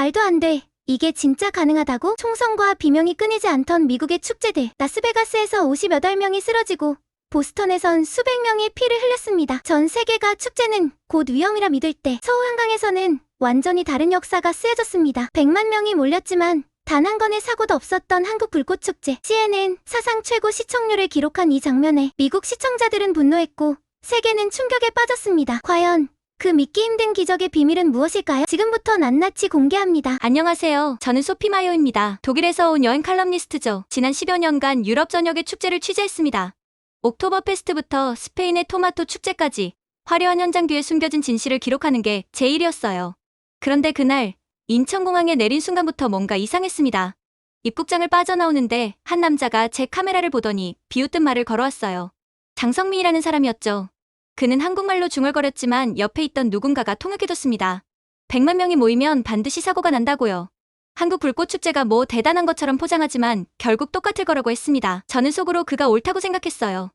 말도 안 돼. 이게 진짜 가능하다고? 총성과 비명이 끊이지 않던 미국의 축제들. 라스베가스에서 58명이 쓰러지고 보스턴에선 수백 명이 피를 흘렸습니다. 전 세계가 축제는 곧 위험이라 믿을 때 서울 한강에서는 완전히 다른 역사가 쓰여졌습니다. 100만 명이 몰렸지만 단 한 건의 사고도 없었던 한국 불꽃축제. CNN 사상 최고 시청률을 기록한 이 장면에 미국 시청자들은 분노했고 세계는 충격에 빠졌습니다. 과연 그 믿기 힘든 기적의 비밀은 무엇일까요? 지금부터 낱낱이 공개합니다. 안녕하세요. 저는 소피 마요입니다. 독일에서 온 여행 칼럼니스트죠. 지난 10여 년간 유럽 전역의 축제를 취재했습니다. 옥토버 페스트부터 스페인의 토마토 축제까지 화려한 현장 뒤에 숨겨진 진실을 기록하는 게 제 일이었어요. 그런데 그날 인천공항에 내린 순간부터 뭔가 이상했습니다. 입국장을 빠져나오는데 한 남자가 제 카메라를 보더니 비웃든 말을 걸어왔어요. 장성민이라는 사람이었죠. 그는 한국말로 중얼거렸지만 옆에 있던 누군가가 통역해줬습니다. 100만 명이 모이면 반드시 사고가 난다고요. 한국 불꽃축제가 뭐 대단한 것처럼 포장하지만 결국 똑같을 거라고 했습니다. 저는 속으로 그가 옳다고 생각했어요.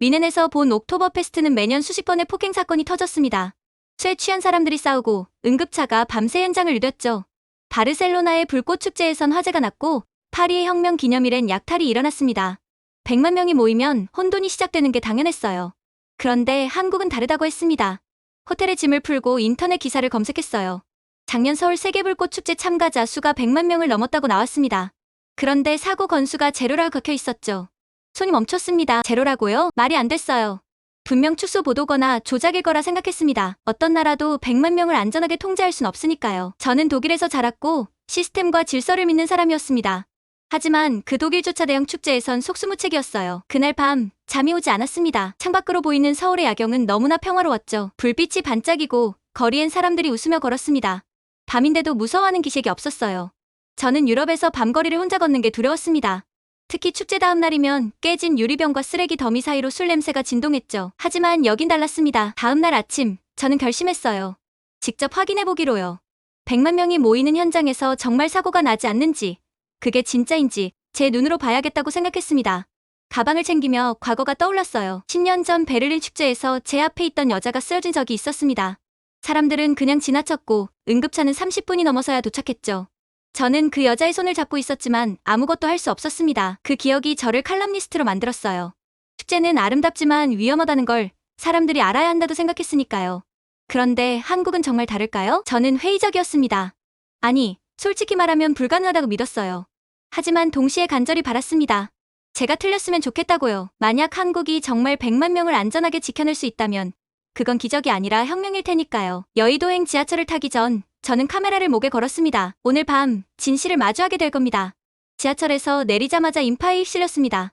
미넨에서 본 옥토버 페스트는 매년 수십 번의 폭행 사건이 터졌습니다. 쇠 취한 사람들이 싸우고 응급차가 밤새 현장을 누볐죠. 바르셀로나의 불꽃축제에선 화재가 났고 파리의 혁명 기념일엔 약탈이 일어났습니다. 100만 명이 모이면 혼돈이 시작되는 게 당연했어요. 그런데 한국은 다르다고 했습니다. 호텔에 짐을 풀고 인터넷 기사를 검색했어요. 작년 서울 세계불꽃축제 참가자 수가 100만 명을 넘었다고 나왔습니다. 그런데 사고 건수가 제로라고 적혀 있었죠. 손이 멈췄습니다. 제로라고요? 말이 안 됐어요. 분명 축소 보도거나 조작일 거라 생각했습니다. 어떤 나라도 100만 명을 안전하게 통제할 순 없으니까요. 저는 독일에서 자랐고 시스템과 질서를 믿는 사람이었습니다. 하지만 그 독일조차 대형 축제에선 속수무책이었어요. 그날 밤 잠이 오지 않았습니다. 창밖으로 보이는 서울의 야경은 너무나 평화로웠죠. 불빛이 반짝이고 거리엔 사람들이 웃으며 걸었습니다. 밤인데도 무서워하는 기색이 없었어요. 저는 유럽에서 밤거리를 혼자 걷는 게 두려웠습니다. 특히 축제 다음 날이면 깨진 유리병과 쓰레기 더미 사이로 술 냄새가 진동했죠. 하지만 여긴 달랐습니다. 다음 날 아침 저는 결심했어요. 직접 확인해보기로요. 100만 명이 모이는 현장에서 정말 사고가 나지 않는지, 그게 진짜인지 제 눈으로 봐야겠다고 생각했습니다. 가방을 챙기며 과거가 떠올랐어요. 10년 전 베를린 축제에서 제 앞에 있던 여자가 쓰러진 적이 있었습니다. 사람들은 그냥 지나쳤고 응급차는 30분이 넘어서야 도착했죠. 저는 그 여자의 손을 잡고 있었지만 아무것도 할 수 없었습니다. 그 기억이 저를 칼럼니스트로 만들었어요. 축제는 아름답지만 위험하다는 걸 사람들이 알아야 한다고 생각했으니까요. 그런데 한국은 정말 다를까요? 저는 회의적이었습니다. 아니, 솔직히 말하면 불가능하다고 믿었어요. 하지만 동시에 간절히 바랐습니다. 제가 틀렸으면 좋겠다고요. 만약 한국이 정말 100만 명을 안전하게 지켜낼 수 있다면 그건 기적이 아니라 혁명일 테니까요. 여의도행 지하철을 타기 전 저는 카메라를 목에 걸었습니다. 오늘 밤 진실을 마주하게 될 겁니다. 지하철에서 내리자마자 인파에 휩쓸렸습니다.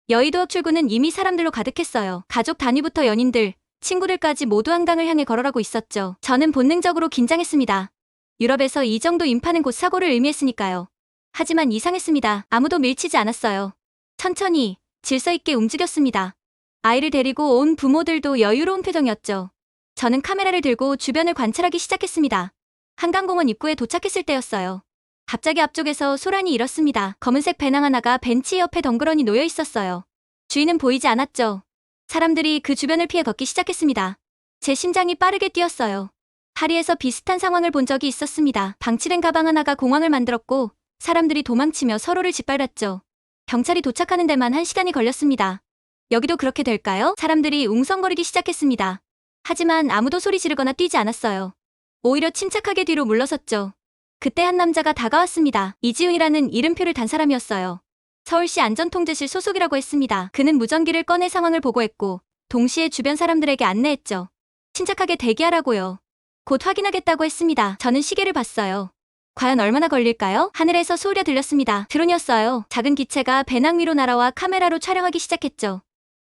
여의도역 출구는 이미 사람들로 가득했어요. 가족 단위부터 연인들, 친구들까지 모두 한강을 향해 걸어가고 있었죠. 저는 본능적으로 긴장했습니다. 유럽에서 이 정도 인파는 곧 사고를 의미했으니까요. 하지만 이상했습니다. 아무도 밀치지 않았어요. 천천히, 질서 있게 움직였습니다. 아이를 데리고 온 부모들도 여유로운 표정이었죠. 저는 카메라를 들고 주변을 관찰하기 시작했습니다. 한강공원 입구에 도착했을 때였어요. 갑자기 앞쪽에서 소란이 일었습니다. 검은색 배낭 하나가 벤치 옆에 덩그러니 놓여 있었어요. 주인은 보이지 않았죠. 사람들이 그 주변을 피해 걷기 시작했습니다. 제 심장이 빠르게 뛰었어요. 파리에서 비슷한 상황을 본 적이 있었습니다. 방치된 가방 하나가 공황을 만들었고 사람들이 도망치며 서로를 짓밟았죠. 경찰이 도착하는 데만 1시간이 걸렸습니다. 여기도 그렇게 될까요? 사람들이 웅성거리기 시작했습니다. 하지만 아무도 소리 지르거나 뛰지 않았어요. 오히려 침착하게 뒤로 물러섰죠. 그때 한 남자가 다가왔습니다. 이지훈이라는 이름표를 단 사람이었어요. 서울시 안전통제실 소속이라고 했습니다. 그는 무전기를 꺼내 상황을 보고했고 동시에 주변 사람들에게 안내했죠. 침착하게 대기하라고요. 곧 확인하겠다고 했습니다. 저는 시계를 봤어요. 과연 얼마나 걸릴까요? 하늘에서 소리가 들렸습니다. 드론이었어요. 작은 기체가 배낭 위로 날아와 카메라로 촬영하기 시작했죠.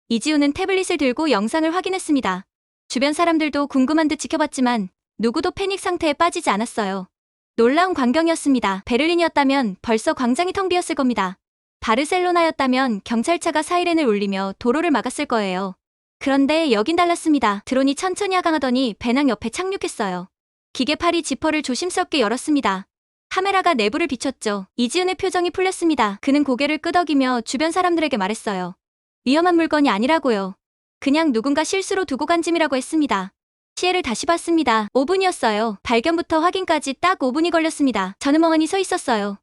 이지훈은 태블릿을 들고 영상을 확인했습니다. 주변 사람들도 궁금한 듯 지켜봤지만 누구도 패닉 상태에 빠지지 않았어요. 놀라운 광경이었습니다. 베를린이었다면 벌써 광장이 텅 비었을 겁니다. 바르셀로나였다면 경찰차가 사이렌을 울리며 도로를 막았을 거예요. 그런데 여긴 달랐습니다. 드론이 천천히 하강하더니 배낭 옆에 착륙했어요. 기계팔이 지퍼를 조심스럽게 열었습니다. 카메라가 내부를 비췄죠. 이지훈의 표정이 풀렸습니다. 그는 고개를 끄덕이며 주변 사람들에게 말했어요. 위험한 물건이 아니라고요. 그냥 누군가 실수로 두고 간 짐이라고 했습니다. 시계를 다시 봤습니다. 5분이었어요. 발견부터 확인까지 딱 5분이 걸렸습니다. 저는 멍하니 서 있었어요.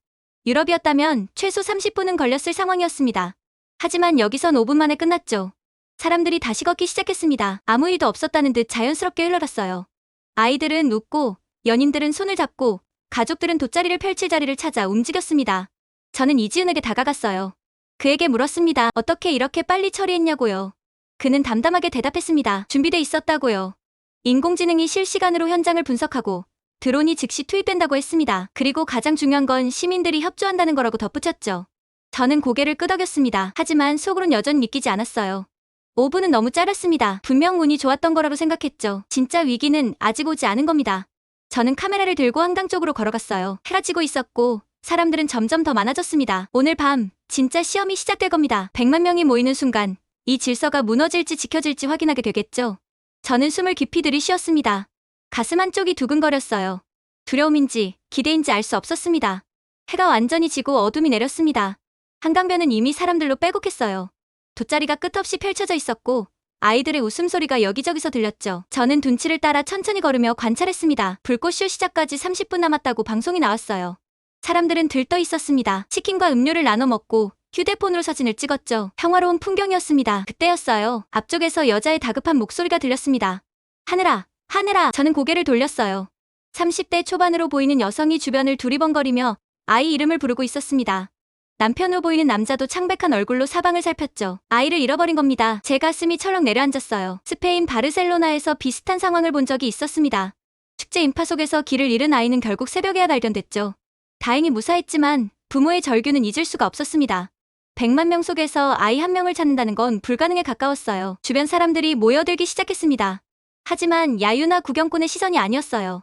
유럽이었다면 최소 30분은 걸렸을 상황이었습니다. 하지만 여기선 5분 만에 끝났죠. 사람들이 다시 걷기 시작했습니다. 아무 일도 없었다는 듯 자연스럽게 흘러갔어요. 아이들은 웃고, 연인들은 손을 잡고, 가족들은 돗자리를 펼칠 자리를 찾아 움직였습니다. 저는 이지은에게 다가갔어요. 그에게 물었습니다. 어떻게 이렇게 빨리 처리했냐고요. 그는 담담하게 대답했습니다. 준비돼 있었다고요. 인공지능이 실시간으로 현장을 분석하고 드론이 즉시 투입된다고 했습니다. 그리고 가장 중요한 건 시민들이 협조한다는 거라고 덧붙였죠. 저는 고개를 끄덕였습니다. 하지만 속으론 여전히 믿기지 않았어요. 5분은 너무 짧았습니다. 분명 운이 좋았던 거라고 생각했죠. 진짜 위기는 아직 오지 않은 겁니다. 저는 카메라를 들고 한강 쪽으로 걸어갔어요. 해가 지고 있었고 사람들은 점점 더 많아졌습니다. 오늘 밤 진짜 시험이 시작될 겁니다. 100만 명이 모이는 순간 이 질서가 무너질지 지켜질지 확인하게 되겠죠. 저는 숨을 깊이 들이쉬었습니다. 가슴 한쪽이 두근거렸어요. 두려움인지 기대인지 알 수 없었습니다. 해가 완전히 지고 어둠이 내렸습니다. 한강변은 이미 사람들로 빼곡했어요. 돗자리가 끝없이 펼쳐져 있었고 아이들의 웃음소리가 여기저기서 들렸죠. 저는 둔치를 따라 천천히 걸으며 관찰했습니다. 불꽃쇼 시작까지 30분 남았다고 방송이 나왔어요. 사람들은 들떠 있었습니다. 치킨과 음료를 나눠 먹고 휴대폰으로 사진을 찍었죠. 평화로운 풍경이었습니다. 그때였어요. 앞쪽에서 여자의 다급한 목소리가 들렸습니다. 하늘아, 하늘아. 저는 고개를 돌렸어요. 30대 초반으로 보이는 여성이 주변을 두리번거리며 아이 이름을 부르고 있었습니다. 남편으로 보이는 남자도 창백한 얼굴로 사방을 살폈죠. 아이를 잃어버린 겁니다. 제 가슴이 철렁 내려앉았어요. 스페인 바르셀로나에서 비슷한 상황을 본 적이 있었습니다. 축제 인파 속에서 길을 잃은 아이는 결국 새벽에야 발견됐죠. 다행히 무사했지만 부모의 절규는 잊을 수가 없었습니다. 100만 명 속에서 아이 한 명을 찾는다는 건 불가능에 가까웠어요. 주변 사람들이 모여들기 시작했습니다. 하지만 야유나 구경꾼의 시선이 아니었어요.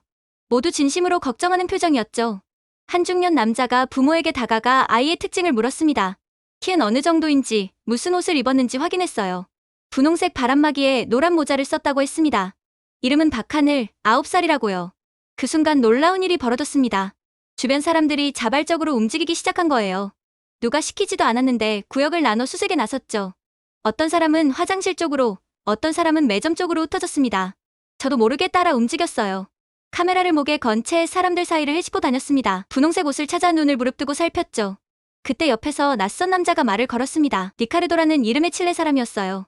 모두 진심으로 걱정하는 표정이었죠. 한 중년 남자가 부모에게 다가가 아이의 특징을 물었습니다. 키는 어느 정도인지, 무슨 옷을 입었는지 확인했어요. 분홍색 바람막이에 노란 모자를 썼다고 했습니다. 이름은 박하늘, 9살이라고요. 그 순간 놀라운 일이 벌어졌습니다. 주변 사람들이 자발적으로 움직이기 시작한 거예요. 누가 시키지도 않았는데 구역을 나눠 수색에 나섰죠. 어떤 사람은 화장실 쪽으로, 어떤 사람은 매점 쪽으로 흩어졌습니다. 저도 모르게 따라 움직였어요. 카메라를 목에 건 채 사람들 사이를 헤집고 다녔습니다. 분홍색 옷을 찾아 눈을 부릅뜨고 살폈죠. 그때 옆에서 낯선 남자가 말을 걸었습니다. 리카르도라는 이름의 칠레 사람이었어요.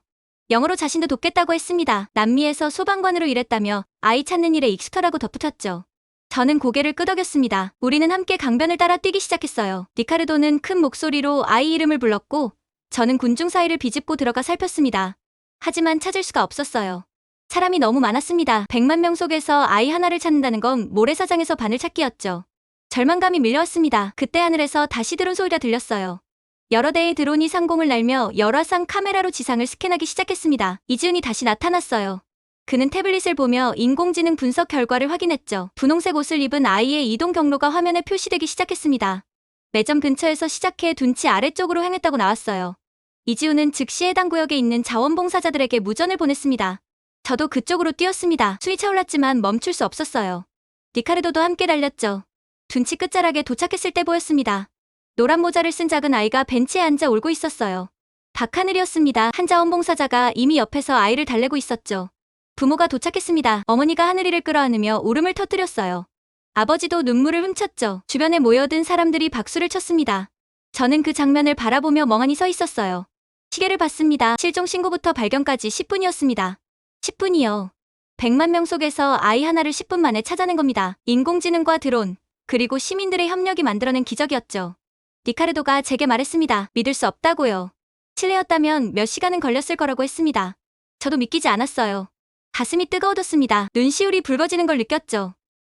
영어로 자신도 돕겠다고 했습니다. 남미에서 소방관으로 일했다며 아이 찾는 일에 익숙하다고 덧붙였죠. 저는 고개를 끄덕였습니다. 우리는 함께 강변을 따라 뛰기 시작했어요. 리카르도는 큰 목소리로 아이 이름을 불렀고 저는 군중 사이를 비집고 들어가 살폈습니다. 하지만 찾을 수가 없었어요. 사람이 너무 많았습니다. 100만 명 속에서 아이 하나를 찾는다는 건 모래사장에서 바늘찾기였죠. 절망감이 밀려왔습니다. 그때 하늘에서 다시 드론 소리가 들렸어요. 여러 대의 드론이 상공을 날며 열화상 카메라로 지상을 스캔하기 시작했습니다. 이지은이 다시 나타났어요. 그는 태블릿을 보며 인공지능 분석 결과를 확인했죠. 분홍색 옷을 입은 아이의 이동 경로가 화면에 표시되기 시작했습니다. 매점 근처에서 시작해 둔치 아래쪽으로 향했다고 나왔어요. 이지우는 즉시 해당 구역에 있는 자원봉사자들에게 무전을 보냈습니다. 저도 그쪽으로 뛰었습니다. 숨이 차올랐지만 멈출 수 없었어요. 리카르도도 함께 달렸죠. 둔치 끝자락에 도착했을 때 보였습니다. 노란 모자를 쓴 작은 아이가 벤치에 앉아 울고 있었어요. 박하늘이었습니다. 한 자원봉사자가 이미 옆에서 아이를 달래고 있었죠. 부모가 도착했습니다. 어머니가 하늘이를 끌어안으며 울음을 터뜨렸어요. 아버지도 눈물을 훔쳤죠. 주변에 모여든 사람들이 박수를 쳤습니다. 저는 그 장면을 바라보며 멍하니 서 있었어요. 시계를 봤습니다. 실종 신고부터 발견까지 10분이었습니다. 10분이요. 100만 명 속에서 아이 하나를 10분 만에 찾아낸 겁니다. 인공지능과 드론, 그리고 시민들의 협력이 만들어낸 기적이었죠. 리카르도가 제게 말했습니다. 믿을 수 없다고요. 실례였다면 몇 시간은 걸렸을 거라고 했습니다. 저도 믿기지 않았어요. 가슴이 뜨거워졌습니다. 눈시울이 붉어지는 걸 느꼈죠.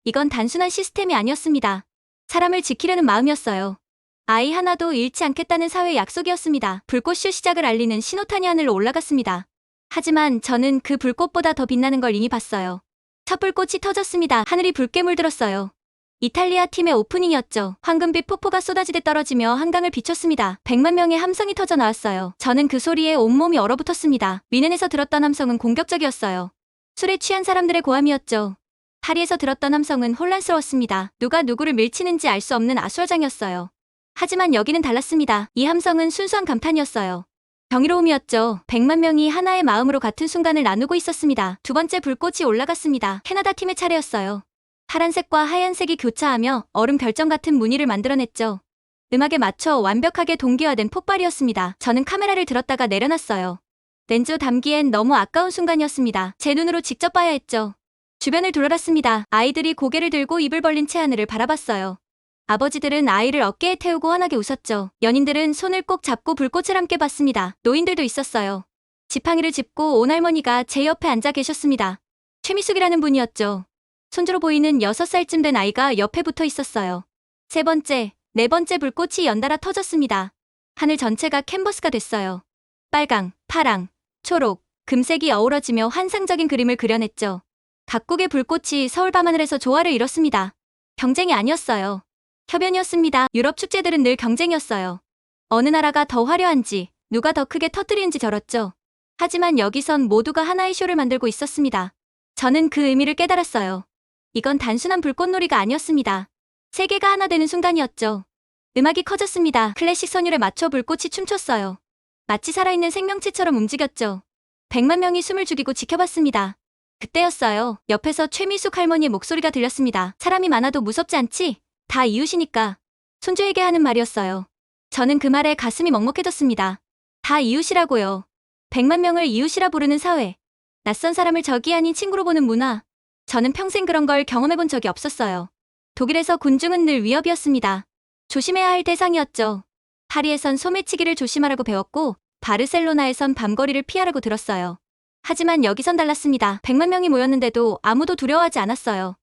이건 단순한 시스템이 아니었습니다. 사람을 지키려는 마음이었어요. 아이 하나도 잃지 않겠다는 사회의 약속이었습니다. 불꽃쇼 시작을 알리는 신호탄이 하늘로 올라갔습니다. 하지만 저는 그 불꽃보다 더 빛나는 걸 이미 봤어요. 첫 불꽃이 터졌습니다. 하늘이 붉게 물들었어요. 이탈리아 팀의 오프닝이었죠. 황금빛 폭포가 쏟아지듯 떨어지며 한강을 비췄습니다. 100만 명의 함성이 터져 나왔어요. 저는 그 소리에 온몸이 얼어붙었습니다. 미넨에서 들었던 함성은 공격적이었어요. 술에 취한 사람들의 고함이었죠. 파리에서 들었던 함성은 혼란스러웠습니다. 누가 누구를 밀치는지 알 수 없는 아수라장이었어요. 하지만 여기는 달랐습니다. 이 함성은 순수한 감탄이었어요. 경이로움이었죠. 100만 명이 하나의 마음으로 같은 순간을 나누고 있었습니다. 두 번째 불꽃이 올라갔습니다. 캐나다 팀의 차례였어요. 파란색과 하얀색이 교차하며 얼음 별점 같은 무늬를 만들어냈죠. 음악에 맞춰 완벽하게 동기화된 폭발이었습니다. 저는 카메라를 들었다가 내려놨어요. 렌즈 담기엔 너무 아까운 순간이었습니다. 제 눈으로 직접 봐야 했죠. 주변을 둘러봤습니다. 아이들이 고개를 들고 입을 벌린 채 하늘을 바라봤어요. 아버지들은 아이를 어깨에 태우고 환하게 웃었죠. 연인들은 손을 꼭 잡고 불꽃을 함께 봤습니다. 노인들도 있었어요. 지팡이를 짚고 온 할머니가 제 옆에 앉아 계셨습니다. 최미숙이라는 분이었죠. 손주로 보이는 6살쯤 된 아이가 옆에 붙어 있었어요. 세 번째, 네 번째 불꽃이 연달아 터졌습니다. 하늘 전체가 캔버스가 됐어요. 빨강, 파랑, 초록, 금색이 어우러지며 환상적인 그림을 그려냈죠. 각국의 불꽃이 서울 밤하늘에서 조화를 이뤘습니다. 경쟁이 아니었어요. 협연이었습니다. 유럽 축제들은 늘 경쟁이었어요. 어느 나라가 더 화려한지, 누가 더 크게 터뜨리는지 저렇죠. 하지만 여기선 모두가 하나의 쇼를 만들고 있었습니다. 저는 그 의미를 깨달았어요. 이건 단순한 불꽃놀이가 아니었습니다. 세계가 하나 되는 순간이었죠. 음악이 커졌습니다. 클래식 선율에 맞춰 불꽃이 춤췄어요. 마치 살아있는 생명체처럼 움직였죠. 100만 명이 숨을 죽이고 지켜봤습니다. 그때였어요. 옆에서 최미숙 할머니의 목소리가 들렸습니다. 사람이 많아도 무섭지 않지? 다 이웃이니까. 손주에게 하는 말이었어요. 저는 그 말에 가슴이 먹먹해졌습니다. 다 이웃이라고요. 100만 명을 이웃이라 부르는 사회. 낯선 사람을 적이 아닌 친구로 보는 문화. 저는 평생 그런 걸 경험해본 적이 없었어요. 독일에서 군중은 늘 위협이었습니다. 조심해야 할 대상이었죠. 파리에선 소매치기를 조심하라고 배웠고 바르셀로나에선 밤거리를 피하라고 들었어요. 하지만 여기선 달랐습니다. 100만 명이 모였는데도 아무도 두려워하지 않았어요.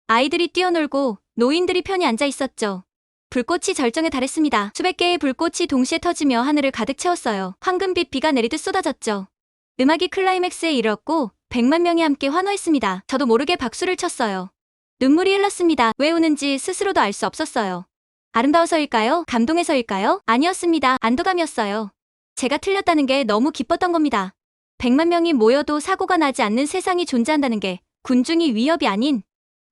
아이들이 뛰어놀고 노인들이 편히 앉아 있었죠. 불꽃이 절정에 달했습니다. 수백 개의 불꽃이 동시에 터지며 하늘을 가득 채웠어요. 황금빛 비가 내리듯 쏟아졌죠. 음악이 클라이맥스에 이르렀고 100만 명이 함께 환호했습니다. 저도 모르게 박수를 쳤어요. 눈물이 흘렀습니다. 왜 우는지 스스로도 알 수 없었어요. 아름다워서일까요? 감동해서일까요? 아니었습니다. 안도감이었어요. 제가 틀렸다는 게 너무 기뻤던 겁니다. 100만 명이 모여도 사고가 나지 않는 세상이 존재한다는 게 군중이 위협이 아닌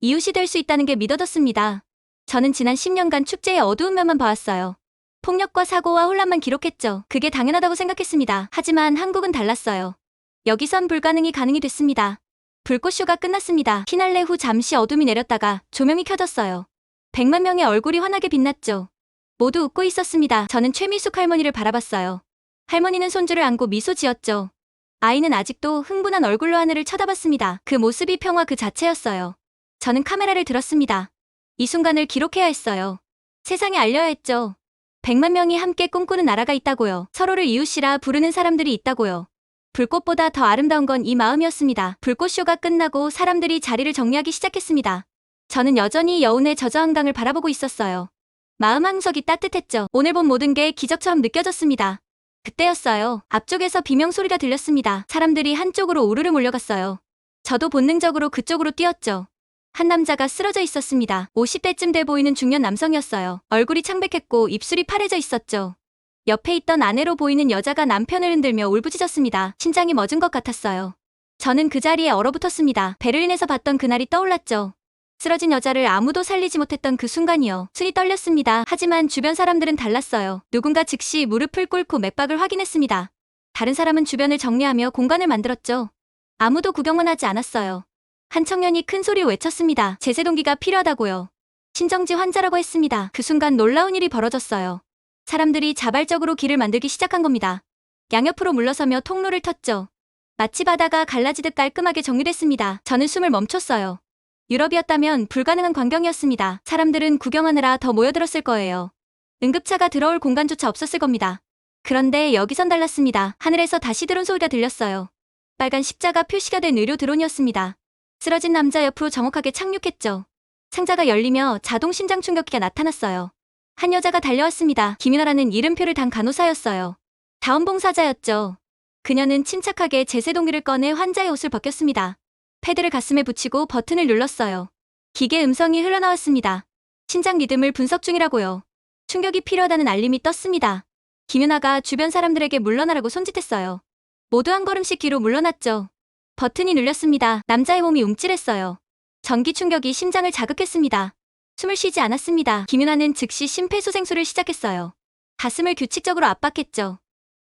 이웃이 될 수 있다는 게 믿어졌습니다. 저는 지난 10년간 축제의 어두운 면만 봐왔어요. 폭력과 사고와 혼란만 기록했죠. 그게 당연하다고 생각했습니다. 하지만 한국은 달랐어요. 여기선 불가능이 가능이 됐습니다. 불꽃쇼가 끝났습니다. 피날레 후 잠시 어둠이 내렸다가 조명이 켜졌어요. 100만 명의 얼굴이 환하게 빛났죠. 모두 웃고 있었습니다. 저는 최미숙 할머니를 바라봤어요. 할머니는 손주를 안고 미소 지었죠. 아이는 아직도 흥분한 얼굴로 하늘을 쳐다봤습니다. 그 모습이 평화 그 자체였어요. 저는 카메라를 들었습니다. 이 순간을 기록해야 했어요. 세상에 알려야 했죠. 100만 명이 함께 꿈꾸는 나라가 있다고요. 서로를 이웃이라 부르는 사람들이 있다고요. 불꽃보다 더 아름다운 건 이 마음이었습니다. 불꽃쇼가 끝나고 사람들이 자리를 정리하기 시작했습니다. 저는 여전히 여운의 저저 한강을 바라보고 있었어요. 마음 한구석이 따뜻했죠. 오늘 본 모든 게 기적처럼 느껴졌습니다. 그때였어요. 앞쪽에서 비명소리가 들렸습니다. 사람들이 한쪽으로 우르르 몰려갔어요. 저도 본능적으로 그쪽으로 뛰었죠. 한 남자가 쓰러져 있었습니다. 50대쯤 돼 보이는 중년 남성이었어요. 얼굴이 창백했고 입술이 파래져 있었죠. 옆에 있던 아내로 보이는 여자가 남편을 흔들며 울부짖었습니다. 심장이 멎은 것 같았어요. 저는 그 자리에 얼어붙었습니다. 베를린에서 봤던 그날이 떠올랐죠. 쓰러진 여자를 아무도 살리지 못했던 그 순간이요. 손이 떨렸습니다. 하지만 주변 사람들은 달랐어요. 누군가 즉시 무릎을 꿇고 맥박을 확인했습니다. 다른 사람은 주변을 정리하며 공간을 만들었죠. 아무도 구경만 하지 않았어요. 한 청년이 큰 소리로 외쳤습니다. 제세동기가 필요하다고요. 심정지 환자라고 했습니다. 그 순간 놀라운 일이 벌어졌어요. 사람들이 자발적으로 길을 만들기 시작한 겁니다. 양옆으로 물러서며 통로를 텄죠. 마치 바다가 갈라지듯 깔끔하게 정리됐습니다. 저는 숨을 멈췄어요. 유럽이었다면 불가능한 광경이었습니다. 사람들은 구경하느라 더 모여들었을 거예요. 응급차가 들어올 공간조차 없었을 겁니다. 그런데 여기선 달랐습니다. 하늘에서 다시 드론 소리가 들렸어요. 빨간 십자가 표시가 된 의료 드론이었습니다. 쓰러진 남자 옆으로 정확하게 착륙했죠. 상자가 열리며 자동 심장 충격기가 나타났어요. 한 여자가 달려왔습니다. 김윤아라는 이름표를 단 간호사였어요. 자원봉사자였죠. 그녀는 침착하게 제세동기를 꺼내 환자의 옷을 벗겼습니다. 패드를 가슴에 붙이고 버튼을 눌렀어요. 기계 음성이 흘러나왔습니다. 심장 리듬을 분석 중이라고요. 충격이 필요하다는 알림이 떴습니다. 김윤아가 주변 사람들에게 물러나라고 손짓했어요. 모두 한 걸음씩 뒤로 물러났죠. 버튼이 눌렸습니다. 남자의 몸이 움찔했어요. 전기 충격이 심장을 자극했습니다. 숨을 쉬지 않았습니다. 김윤아는 즉시 심폐소생술을 시작했어요. 가슴을 규칙적으로 압박했죠.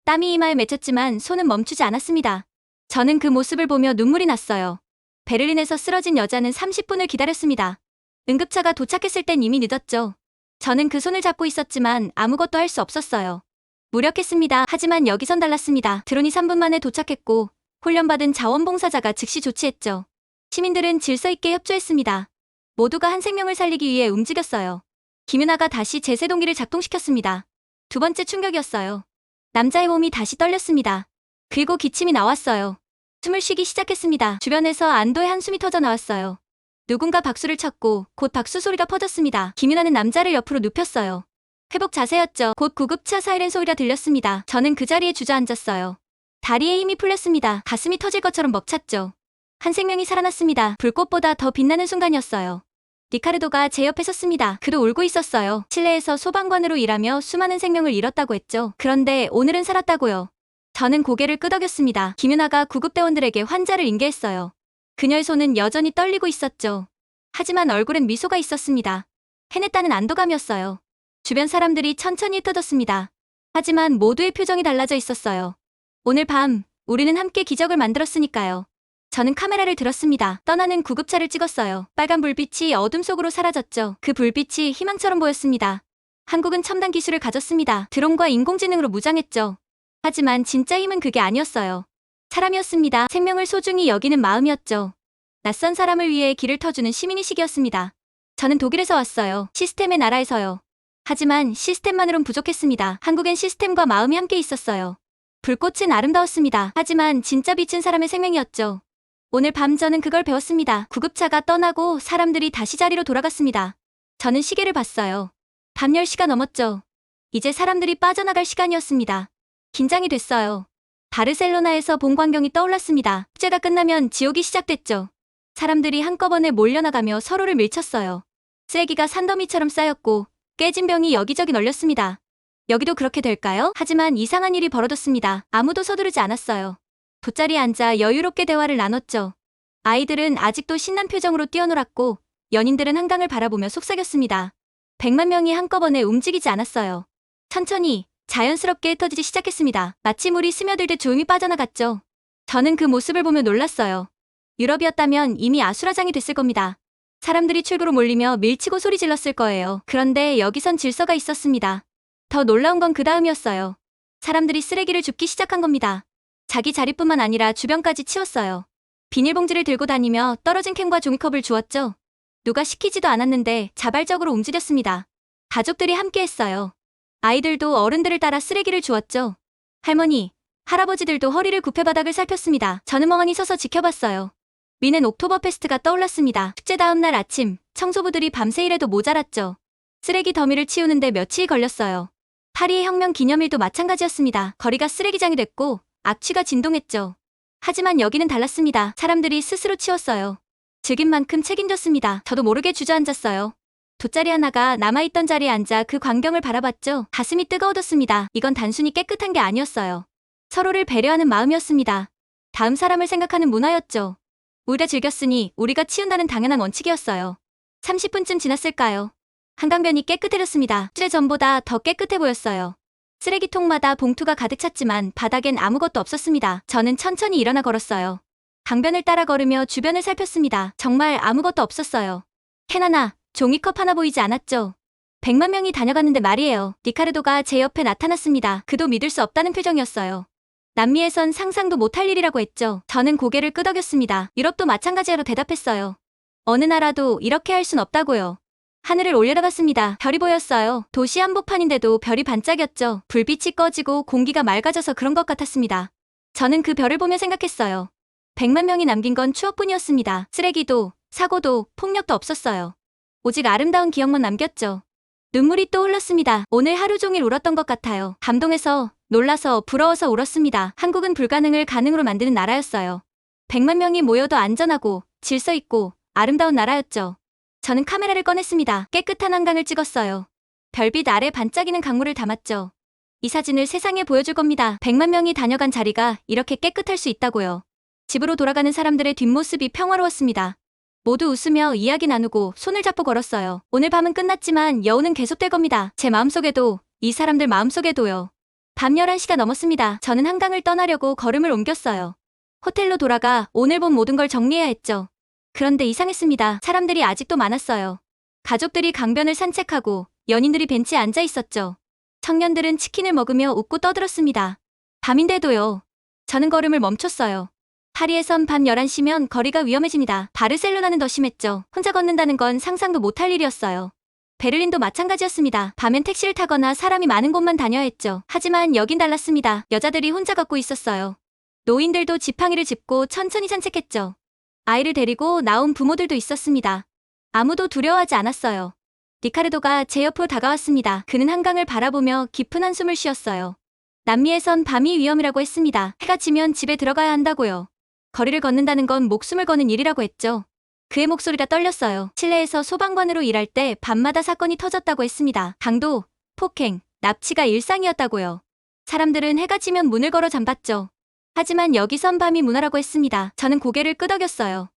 땀이 이마에 맺혔지만 손은 멈추지 않았습니다. 저는 그 모습을 보며 눈물이 났어요. 베를린에서 쓰러진 여자는 30분을 기다렸습니다. 응급차가 도착했을 땐 이미 늦었죠. 저는 그 손을 잡고 있었지만 아무것도 할 수 없었어요. 무력했습니다. 하지만 여기선 달랐습니다. 드론이 3분 만에 도착했고 훈련받은 자원봉사자가 즉시 조치했죠. 시민들은 질서 있게 협조했습니다. 모두가 한 생명을 살리기 위해 움직였어요. 김윤아가 다시 제세동기를 작동시켰습니다. 두 번째 충격이었어요. 남자의 몸이 다시 떨렸습니다. 그리고 기침이 나왔어요. 숨을 쉬기 시작했습니다. 주변에서 안도의 한숨이 터져 나왔어요. 누군가 박수를 쳤고 곧 박수 소리가 퍼졌습니다. 김윤아는 남자를 옆으로 눕혔어요. 회복 자세였죠. 곧 구급차 사이렌 소리가 들렸습니다. 저는 그 자리에 주저앉았어요. 다리에 힘이 풀렸습니다. 가슴이 터질 것처럼 벅찼죠. 한 생명이 살아났습니다. 불꽃보다 더 빛나는 순간이었어요. 리카르도가 제 옆에 섰습니다. 그도 울고 있었어요. 칠레에서 소방관으로 일하며 수많은 생명을 잃었다고 했죠. 그런데 오늘은 살았다고요. 저는 고개를 끄덕였습니다. 김윤아가 구급대원들에게 환자를 인계했어요. 그녀의 손은 여전히 떨리고 있었죠. 하지만 얼굴엔 미소가 있었습니다. 해냈다는 안도감이었어요. 주변 사람들이 천천히 흩어졌습니다. 하지만 모두의 표정이 달라져 있었어요. 오늘 밤 우리는 함께 기적을 만들었으니까요. 저는 카메라를 들었습니다. 떠나는 구급차를 찍었어요. 빨간 불빛이 어둠 속으로 사라졌죠. 그 불빛이 희망처럼 보였습니다. 한국은 첨단 기술을 가졌습니다. 드론과 인공지능으로 무장했죠. 하지만 진짜 힘은 그게 아니었어요. 사람이었습니다. 생명을 소중히 여기는 마음이었죠. 낯선 사람을 위해 길을 터주는 시민의식이었습니다. 저는 독일에서 왔어요. 시스템의 나라에서요. 하지만 시스템만으론 부족했습니다. 한국엔 시스템과 마음이 함께 있었어요. 불꽃은 아름다웠습니다. 하지만 진짜 빛은 사람의 생명이었죠. 오늘 밤 저는 그걸 배웠습니다. 구급차가 떠나고 사람들이 다시 자리로 돌아갔습니다. 저는 시계를 봤어요. 밤 10시가 넘었죠. 이제 사람들이 빠져나갈 시간이었습니다. 긴장이 됐어요. 바르셀로나에서 본 광경이 떠올랐습니다. 축제가 끝나면 지옥이 시작됐죠. 사람들이 한꺼번에 몰려나가며 서로를 밀쳤어요. 쓰레기가 산더미처럼 쌓였고 깨진 병이 여기저기 널렸습니다. 여기도 그렇게 될까요? 하지만 이상한 일이 벌어졌습니다. 아무도 서두르지 않았어요. 돗자리에 앉아 여유롭게 대화를 나눴죠. 아이들은 아직도 신난 표정으로 뛰어놀았고 연인들은 한강을 바라보며 속삭였습니다. 100만 명이 한꺼번에 움직이지 않았어요. 천천히 자연스럽게 흩어지기 시작했습니다. 마치 물이 스며들듯 조용히 빠져나갔죠. 저는 그 모습을 보며 놀랐어요. 유럽이었다면 이미 아수라장이 됐을 겁니다. 사람들이 출구로 몰리며 밀치고 소리 질렀을 거예요. 그런데 여기선 질서가 있었습니다. 더 놀라운 건 그 다음이었어요. 사람들이 쓰레기를 줍기 시작한 겁니다. 자기 자리뿐만 아니라 주변까지 치웠어요. 비닐봉지를 들고 다니며 떨어진 캔과 종이컵을 주웠죠. 누가 시키지도 않았는데 자발적으로 움직였습니다. 가족들이 함께했어요. 아이들도 어른들을 따라 쓰레기를 주웠죠. 할머니, 할아버지들도 허리를 굽혀 바닥을 살폈습니다. 저는 멍하니 서서 지켜봤어요. 위넨 옥토버 페스트가 떠올랐습니다. 축제 다음 날 아침, 청소부들이 밤새 일해도 모자랐죠. 쓰레기 더미를 치우는데 며칠이 걸렸어요. 파리의 혁명 기념일도 마찬가지였습니다. 거리가 쓰레기장이 됐고 악취가 진동했죠. 하지만 여기는 달랐습니다. 사람들이 스스로 치웠어요. 즐긴 만큼 책임졌습니다. 저도 모르게 주저앉았어요. 돗자리 하나가 남아있던 자리에 앉아 그 광경을 바라봤죠. 가슴이 뜨거워졌습니다. 이건 단순히 깨끗한 게 아니었어요. 서로를 배려하는 마음이었습니다. 다음 사람을 생각하는 문화였죠. 우리가 즐겼으니 우리가 치운다는 당연한 원칙이었어요. 30분쯤 지났을까요? 한강변이 깨끗해졌습니다. 실제 전보다 더 깨끗해 보였어요. 쓰레기통마다 봉투가 가득 찼지만 바닥엔 아무것도 없었습니다. 저는 천천히 일어나 걸었어요. 강변을 따라 걸으며 주변을 살폈습니다. 정말 아무것도 없었어요. 캔 하나, 종이컵 하나 보이지 않았죠. 100만 명이 다녀갔는데 말이에요. 리카르도가 제 옆에 나타났습니다. 그도 믿을 수 없다는 표정이었어요. 남미에선 상상도 못할 일이라고 했죠. 저는 고개를 끄덕였습니다. 유럽도 마찬가지로 대답했어요. 어느 나라도 이렇게 할 순 없다고요. 하늘을 올려다봤습니다. 별이 보였어요. 도시 한복판인데도 별이 반짝였죠. 불빛이 꺼지고 공기가 맑아져서 그런 것 같았습니다. 저는 그 별을 보며 생각했어요. 100만 명이 남긴 건 추억뿐이었습니다. 쓰레기도, 사고도, 폭력도 없었어요. 오직 아름다운 기억만 남겼죠. 눈물이 또 흘렀습니다. 오늘 하루 종일 울었던 것 같아요. 감동해서, 놀라서, 부러워서 울었습니다. 한국은 불가능을 가능으로 만드는 나라였어요. 100만 명이 모여도 안전하고, 질서 있고, 아름다운 나라였죠. 저는 카메라를 꺼냈습니다. 깨끗한 한강을 찍었어요. 별빛 아래 반짝이는 강물을 담았죠. 이 사진을 세상에 보여줄 겁니다. 100만 명이 다녀간 자리가 이렇게 깨끗할 수 있다고요. 집으로 돌아가는 사람들의 뒷모습이 평화로웠습니다. 모두 웃으며 이야기 나누고 손을 잡고 걸었어요. 오늘 밤은 끝났지만 여운은 계속될 겁니다. 제 마음속에도, 이 사람들 마음속에도요. 밤 11시가 넘었습니다. 저는 한강을 떠나려고 걸음을 옮겼어요. 호텔로 돌아가 오늘 본 모든 걸 정리해야 했죠. 그런데 이상했습니다. 사람들이 아직도 많았어요. 가족들이 강변을 산책하고 연인들이 벤치에 앉아 있었죠. 청년들은 치킨을 먹으며 웃고 떠들었습니다. 밤인데도요. 저는 걸음을 멈췄어요. 파리에선 밤 11시면 거리가 위험해집니다. 바르셀로나는 더 심했죠. 혼자 걷는다는 건 상상도 못할 일이었어요. 베를린도 마찬가지였습니다. 밤엔 택시를 타거나 사람이 많은 곳만 다녀야 했죠. 하지만 여긴 달랐습니다. 여자들이 혼자 걷고 있었어요. 노인들도 지팡이를 짚고 천천히 산책했죠. 아이를 데리고 나온 부모들도 있었습니다. 아무도 두려워하지 않았어요. 리카르도가 제 옆으로 다가왔습니다. 그는 한강을 바라보며 깊은 한숨을 쉬었어요. 남미에선 밤이 위험이라고 했습니다. 해가 지면 집에 들어가야 한다고요. 거리를 걷는다는 건 목숨을 거는 일이라고 했죠. 그의 목소리가 떨렸어요. 칠레에서 소방관으로 일할 때 밤마다 사건이 터졌다고 했습니다. 강도, 폭행, 납치가 일상이었다고요. 사람들은 해가 지면 문을 걸어 잠갔죠. 하지만 여기선 밤이 문화라고 했습니다. 저는 고개를 끄덕였어요.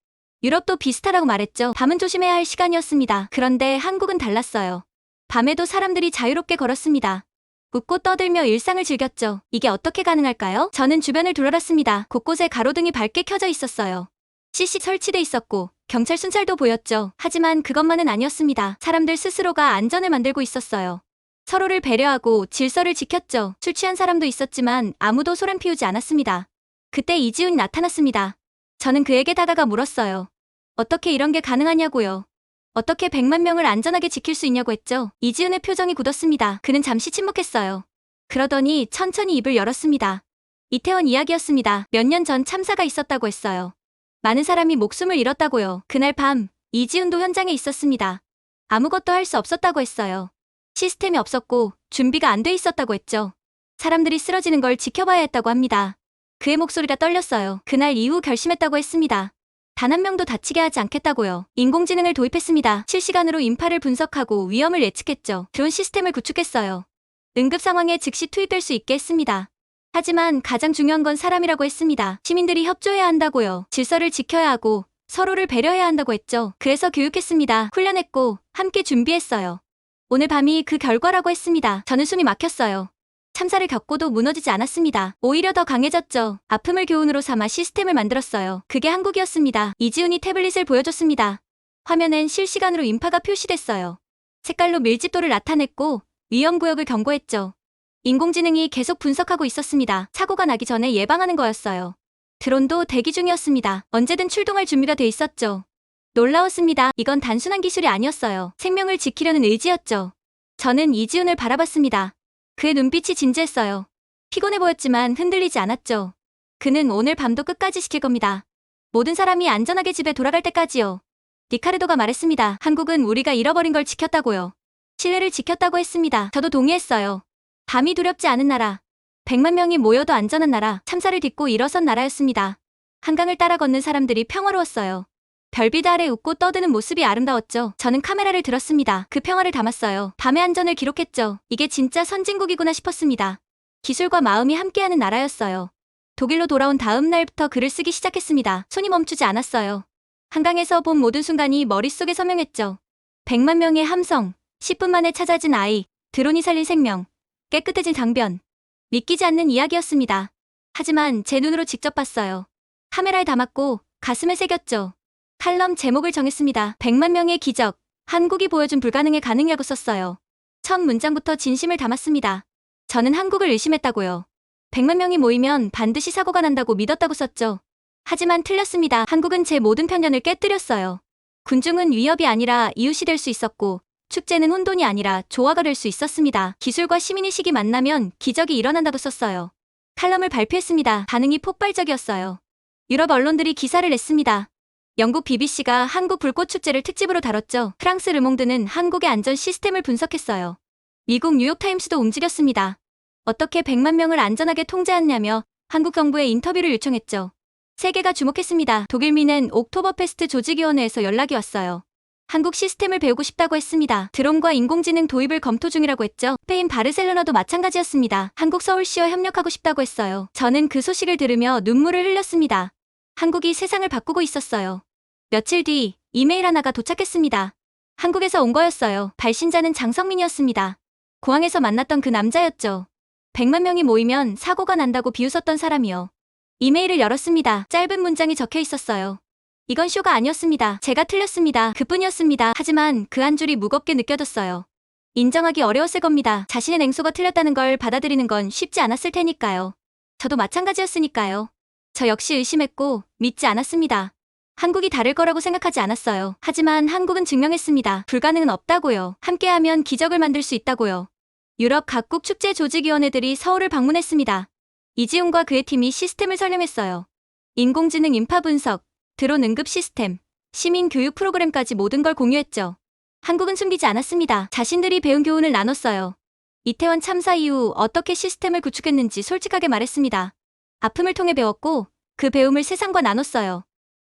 유럽도 비슷하다고 말했죠. 밤은 조심해야 할 시간이었습니다. 그런데 한국은 달랐어요. 밤에도 사람들이 자유롭게 걸었습니다. 웃고 떠들며 일상을 즐겼죠. 이게 어떻게 가능할까요? 저는 주변을 둘러봤습니다. 곳곳에 가로등이 밝게 켜져 있었어요. CC 설치돼 있었고 경찰 순찰도 보였죠. 하지만 그것만은 아니었습니다. 사람들 스스로가 안전을 만들고 있었어요. 서로를 배려하고 질서를 지켰죠. 술 취한 사람도 있었지만 아무도 소란 피우지 않았습니다. 그때 이지훈이 나타났습니다. 저는 그에게 다가가 물었어요. 어떻게 이런 게 가능하냐고요. 어떻게 100만 명을 안전하게 지킬 수 있냐고 했죠. 이지훈의 표정이 굳었습니다. 그는 잠시 침묵했어요. 그러더니 천천히 입을 열었습니다. 이태원 이야기였습니다. 몇 년 전 참사가 있었다고 했어요. 많은 사람이 목숨을 잃었다고요. 그날 밤 이지훈도 현장에 있었습니다. 아무것도 할 수 없었다고 했어요. 시스템이 없었고 준비가 안 돼 있었다고 했죠. 사람들이 쓰러지는 걸 지켜봐야 했다고 합니다. 그의 목소리가 떨렸어요. 그날 이후 결심했다고 했습니다. 단 한 명도 다치게 하지 않겠다고요. 인공지능을 도입했습니다. 실시간으로 인파를 분석하고 위험을 예측했죠. 드론 시스템을 구축했어요. 응급 상황에 즉시 투입될 수 있게 했습니다. 하지만 가장 중요한 건 사람이라고 했습니다. 시민들이 협조해야 한다고요. 질서를 지켜야 하고 서로를 배려해야 한다고 했죠. 그래서 교육했습니다. 훈련했고 함께 준비했어요. 오늘 밤이 그 결과라고 했습니다. 저는 숨이 막혔어요. 참사를 겪고도 무너지지 않았습니다. 오히려 더 강해졌죠. 아픔을 교훈으로 삼아 시스템을 만들었어요. 그게 한국이었습니다. 이지훈이 태블릿을 보여줬습니다. 화면엔 실시간으로 인파가 표시됐어요. 색깔로 밀집도를 나타냈고 위험구역을 경고했죠. 인공지능이 계속 분석하고 있었습니다. 사고가 나기 전에 예방하는 거였어요. 드론도 대기 중이었습니다. 언제든 출동할 준비가 돼 있었죠. 놀라웠습니다. 이건 단순한 기술이 아니었어요. 생명을 지키려는 의지였죠. 저는 이지훈을 바라봤습니다. 그의 눈빛이 진지했어요. 피곤해 보였지만 흔들리지 않았죠. 그는 오늘 밤도 끝까지 지킬 겁니다. 모든 사람이 안전하게 집에 돌아갈 때까지요. 리카르도가 말했습니다. 한국은 우리가 잃어버린 걸 지켰다고요. 신뢰를 지켰다고 했습니다. 저도 동의했어요. 밤이 두렵지 않은 나라. 100만 명이 모여도 안전한 나라. 참사를 딛고 일어선 나라였습니다. 한강을 따라 걷는 사람들이 평화로웠어요. 별빛 아래 웃고 떠드는 모습이 아름다웠죠. 저는 카메라를 들었습니다. 그 평화를 담았어요. 밤의 안전을 기록했죠. 이게 진짜 선진국이구나 싶었습니다. 기술과 마음이 함께하는 나라였어요. 독일로 돌아온 다음 날부터 글을 쓰기 시작했습니다. 손이 멈추지 않았어요. 한강에서 본 모든 순간이 머릿속에 서명했죠. 100만 명의 함성, 10분 만에 찾아진 아이, 드론이 살린 생명, 깨끗해진 강변. 믿기지 않는 이야기였습니다. 하지만 제 눈으로 직접 봤어요. 카메라에 담았고 가슴에 새겼죠. 칼럼 제목을 정했습니다. 100만 명의 기적, 한국이 보여준 불가능의 가능이라고 썼어요. 첫 문장부터 진심을 담았습니다. 저는 한국을 의심했다고요. 100만 명이 모이면 반드시 사고가 난다고 믿었다고 썼죠. 하지만 틀렸습니다. 한국은 제 모든 편견을 깨뜨렸어요. 군중은 위협이 아니라 이웃이 될 수 있었고 축제는 혼돈이 아니라 조화가 될 수 있었습니다. 기술과 시민의식이 만나면 기적이 일어난다고 썼어요. 칼럼을 발표했습니다. 반응이 폭발적이었어요. 유럽 언론들이 기사를 냈습니다. 영국 BBC가 한국 불꽃축제를 특집으로 다뤘죠. 프랑스 르몽드는 한국의 안전 시스템을 분석했어요. 미국 뉴욕타임스도 움직였습니다. 어떻게 100만 명을 안전하게 통제했냐며 한국 정부에 인터뷰를 요청했죠. 세계가 주목했습니다. 독일민은 옥토버페스트 조직위원회에서 연락이 왔어요. 한국 시스템을 배우고 싶다고 했습니다. 드론과 인공지능 도입을 검토 중이라고 했죠. 스페인 바르셀로나도 마찬가지였습니다. 한국 서울시와 협력하고 싶다고 했어요. 저는 그 소식을 들으며 눈물을 흘렸습니다. 한국이 세상을 바꾸고 있었어요. 며칠 뒤 이메일 하나가 도착했습니다. 한국에서 온 거였어요. 발신자는 장성민이었습니다. 공항에서 만났던 그 남자였죠. 100만 명이 모이면 사고가 난다고 비웃었던 사람이요. 이메일을 열었습니다. 짧은 문장이 적혀 있었어요. 이건 쇼가 아니었습니다. 제가 틀렸습니다. 그뿐이었습니다. 하지만 그 한 줄이 무겁게 느껴졌어요. 인정하기 어려웠을 겁니다. 자신의 냉소가 틀렸다는 걸 받아들이는 건 쉽지 않았을 테니까요. 저도 마찬가지였으니까요. 저 역시 의심했고 믿지 않았습니다. 한국이 다를 거라고 생각하지 않았어요. 하지만 한국은 증명했습니다. 불가능은 없다고요. 함께하면 기적을 만들 수 있다고요. 유럽 각국 축제 조직위원회들이 서울을 방문했습니다. 이지훈과 그의 팀이 시스템을 설명했어요. 인공지능 인파 분석, 드론 응급 시스템, 시민 교육 프로그램까지 모든 걸 공유했죠. 한국은 숨기지 않았습니다. 자신들이 배운 교훈을 나눴어요. 이태원 참사 이후 어떻게 시스템을 구축했는지 솔직하게 말했습니다. 아픔을 통해 배웠고 그 배움을 세상과 나눴어요.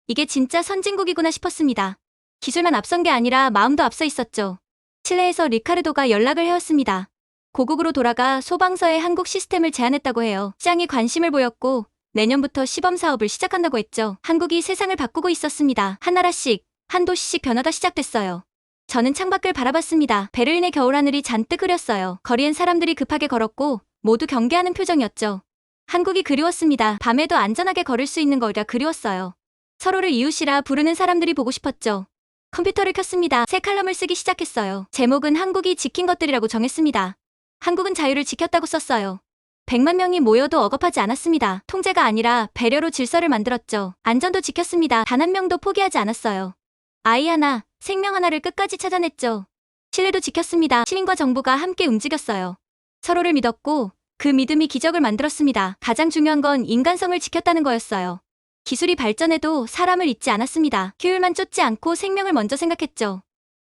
이게 진짜 선진국이구나 싶었습니다. 기술만 앞선 게 아니라 마음도 앞서 있었죠. 칠레에서 리카르도가 연락을 해왔습니다. 고국으로 돌아가 소방서에 한국 시스템을 제안했다고 해요. 시장이 관심을 보였고 내년부터 시범 사업을 시작한다고 했죠. 한국이 세상을 바꾸고 있었습니다. 한 나라씩, 한 도시씩 변화가 시작됐어요. 저는 창밖을 바라봤습니다. 베를린의 겨울하늘이 잔뜩 흐렸어요. 거리엔 사람들이 급하게 걸었고 모두 경계하는 표정이었죠. 한국이 그리웠습니다. 밤에도 안전하게 걸을 수 있는 거리가 그리웠어요. 서로를 이웃이라 부르는 사람들이 보고 싶었죠. 컴퓨터를 켰습니다. 새 칼럼을 쓰기 시작했어요. 제목은 한국이 지킨 것들이라고 정했습니다. 한국은 자유를 지켰다고 썼어요. 100만 명이 모여도 억압하지 않았습니다. 통제가 아니라 배려로 질서를 만들었죠. 안전도 지켰습니다. 단 한 명도 포기하지 않았어요. 아이 하나, 생명 하나를 끝까지 찾아냈죠. 신뢰도 지켰습니다. 시민과 정부가 함께 움직였어요. 서로를 믿었고 그 믿음이 기적을 만들었습니다. 가장 중요한 건 인간성을 지켰다는 거였어요. 기술이 발전해도 사람을 잊지 않았습니다. 효율만 쫓지 않고 생명을 먼저 생각했죠.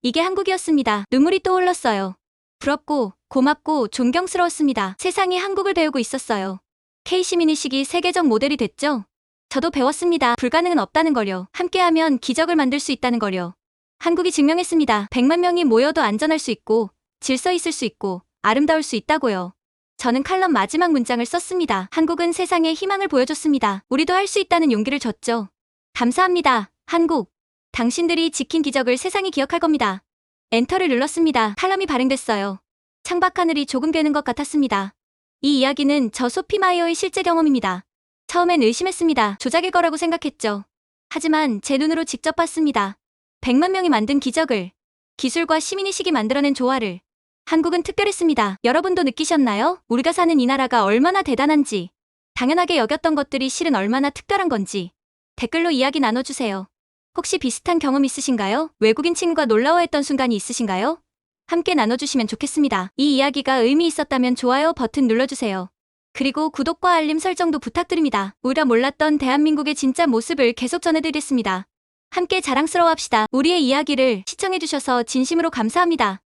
이게 한국이었습니다. 눈물이 또 흘렀어요. 부럽고 고맙고 존경스러웠습니다. 세상이 한국을 배우고 있었어요. K시민의식이 세계적 모델이 됐죠. 저도 배웠습니다. 불가능은 없다는 걸요. 함께하면 기적을 만들 수 있다는 걸요. 한국이 증명했습니다. 100만 명이 모여도 안전할 수 있고 질서 있을 수 있고 아름다울 수 있다고요. 저는 칼럼 마지막 문장을 썼습니다. 한국은 세상에 희망을 보여줬습니다. 우리도 할 수 있다는 용기를 줬죠. 감사합니다. 한국. 당신들이 지킨 기적을 세상이 기억할 겁니다. 엔터를 눌렀습니다. 칼럼이 발행됐어요. 창밖 하늘이 조금 되는 것 같았습니다. 이 이야기는 저 소피 마이어의 실제 경험입니다. 처음엔 의심했습니다. 조작일 거라고 생각했죠. 하지만 제 눈으로 직접 봤습니다. 100만 명이 만든 기적을, 기술과 시민의식이 만들어낸 조화를. 한국은 특별했습니다. 여러분도 느끼셨나요? 우리가 사는 이 나라가 얼마나 대단한지, 당연하게 여겼던 것들이 실은 얼마나 특별한 건지. 댓글로 이야기 나눠주세요. 혹시 비슷한 경험 있으신가요? 외국인 친구가 놀라워했던 순간이 있으신가요? 함께 나눠주시면 좋겠습니다. 이 이야기가 의미 있었다면 좋아요 버튼 눌러주세요. 그리고 구독과 알림 설정도 부탁드립니다. 우리가 몰랐던 대한민국의 진짜 모습을 계속 전해드리겠습니다. 함께 자랑스러워합시다. 우리의 이야기를 시청해주셔서 진심으로 감사합니다.